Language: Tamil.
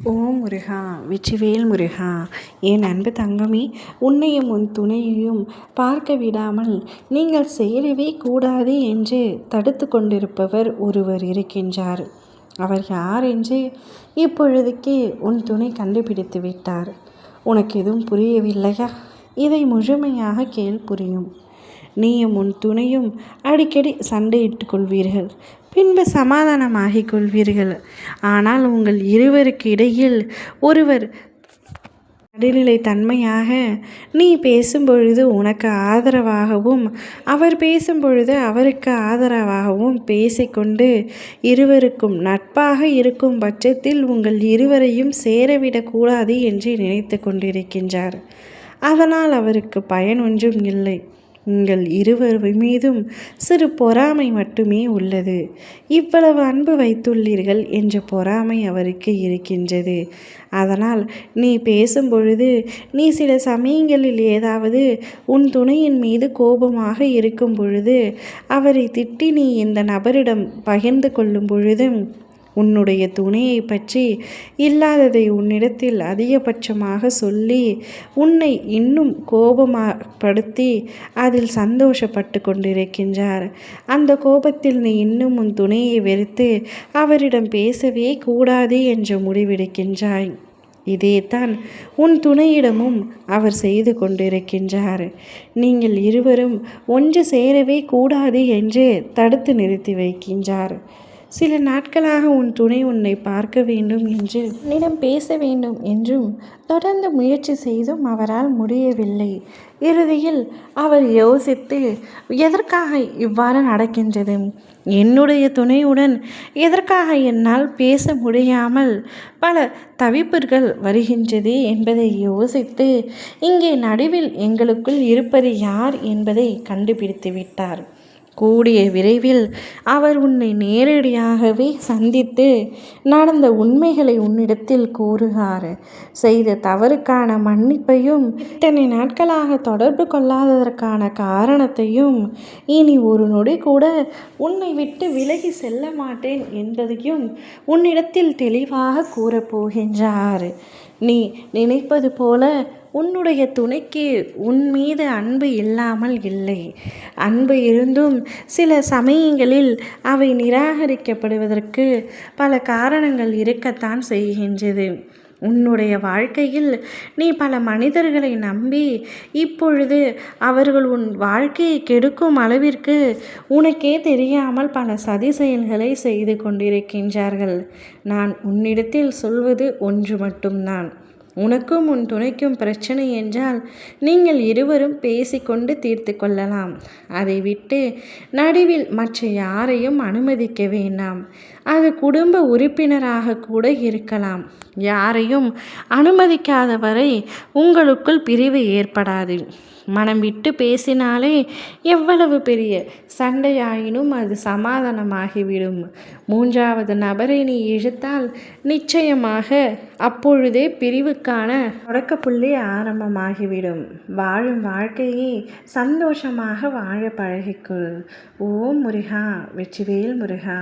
ஓம் முருகா, வெற்றிவேல் முருகா. என் அன்பு தங்கமே, உன்னையும் உன் துணையையும் பார்க்க விடாமல் நீங்கள் சேரவே கூடாது என்று தடுத்து கொண்டிருப்பவர் ஒருவர் இருக்கின்றார். அவர் யார் என்று இப்பொழுதுக்கே உன் துணை கண்டுபிடித்து விட்டார். உனக்கு எதுவும் புரியவில்லையா? இதை முழுமையாக கேள், புரியும். நீயும் உன் துணையும் அடிக்கடி சண்டையிட்டுக் கொள்வீர்கள், பின்பு சமாதானமாகிக் கொள்வீர்கள். ஆனால் உங்கள் இருவருக்கு இடையில் ஒருவர் நடுநிலை தன்மையாக நீ பேசும்பொழுது உனக்கு ஆதரவாகவும் அவர் பேசும்பொழுது அவருக்கு ஆதரவாகவும் பேசிக்கொண்டு இருவருக்கும் நட்பாக இருக்கும் பட்சத்தில் உங்கள் இருவரையும் சேரவிடக்கூடாது என்று நினைத்து கொண்டிருக்கின்றார். அதனால் அவருக்கு பயன் ஒன்றும் இல்லை. உங்கள் இருவர் மீதும் சிறு பொறாமை மட்டுமே உள்ளது. இவ்வளவு அன்பு வைத்துள்ளீர்கள் என்ற பொறாமை அவருக்கு இருக்கின்றது. அதனால் நீ பேசும்பொழுது நீ சில சமயங்களில் ஏதாவது உன் துணையின் மீது கோபமாக இருக்கும் பொழுது அவரை திட்டி நீ இந்த நபரிடம் பகிர்ந்து கொள்ளும் பொழுது உன்னுடைய துணையை பற்றி இல்லாததை உன்னிடத்தில் அதிகபட்சமாக சொல்லி உன்னை இன்னும் கோபப்படுத்தி அதில் சந்தோஷப்பட்டு கொண்டிருக்கின்றார். அந்த கோபத்தில் நீ இன்னும் உன் துணையை வெறுத்து அவரிடம் பேசவே கூடாது என்று முடிவெடுக்கின்றாய். இதேதான் உன் துணையிடமும் அவர் செய்து கொண்டிருக்கின்றார். நீங்கள் இருவரும் ஒன்று சேரவே கூடாது என்று தடுத்து நிறுத்தி வைக்கின்றார். சில நாட்களாக உன் துணை உன்னை பார்க்க வேண்டும் என்று உன்னிடம் பேச வேண்டும் என்றும் தொடர்ந்து முயற்சி செய்தும் அவரால் முடியவில்லை. இறுதியில் அவர் யோசித்து, எதற்காக இவ்வாறு நடக்கின்றது, என்னுடைய துணையுடன் எதற்காக என்னால் பேச முடியாமல் பல தவிப்புகள் வருகின்றது என்பதை யோசித்து இங்கே நடுவில் எங்களுக்குள் இருப்பது யார் என்பதை கண்டுபிடித்து விட்டார். கூடிய விரைவில் அவர் உன்னை நேரடியாகவே சந்தித்து நடந்த உண்மைகளை உன்னிடத்தில் கூறுகிறார். செய்த தவறுக்கான மன்னிப்பையும் இத்தனை நாட்களாக தொடர்பு கொள்ளாததற்கான காரணத்தையும் இனி ஒரு நொடி கூட உன்னை விட்டு விலகி செல்ல மாட்டேன் என்பதையும் உன்னிடத்தில் தெளிவாக கூறப்போகின்றார். நீ நினைப்பது போல உன்னுடைய துணைக்கு உன் மீது அன்பு இல்லாமல் இல்லை. அன்பு இருந்தும் சில சமயங்களில் அவை நிராகரிக்கப்படுவதற்கு பல காரணங்கள் இருக்கத்தான் செய்கின்றது. உன்னுடைய வாழ்க்கையில் நீ பல மனிதர்களை நம்பி இப்பொழுது அவர்கள் உன் வாழ்க்கையை கெடுக்கும் அளவிற்கு உனக்கே தெரியாமல் பல சதி செயல்களை செய்து கொண்டிருக்கின்றார்கள். நான் உன்னிடத்தில் சொல்வது ஒன்று மட்டும்தான். உனக்கும் உன் துணைக்கும் பிரச்சனை என்றால் நீங்கள் இருவரும் பேசிக்கொண்டு தீர்த்து கொள்ளலாம். அதை விட்டு நடுவில் மற்ற யாரையும் அனுமதிக்க வேண்டாம். அது குடும்ப உறுப்பினராக கூட இருக்கலாம். யாரையும் அனுமதிக்காத வரை உங்களுக்குள் பிரிவு ஏற்படாது. மனம் விட்டு பேசினாலே எவ்வளவு பெரிய சண்டையாயினும் அது சமாதானமாகிவிடும். மூன்றாவது நபரை நீ இழுத்தால் நிச்சயமாக அப்பொழுதே பிரிவுக்கான தொடக்கப்புள்ளி ஆரம்பமாகிவிடும். வாழும் வாழ்க்கையை சந்தோஷமாக வாழ பழகிக்கொள். ஓம் முருகா, வெற்றிவேல் முருகா.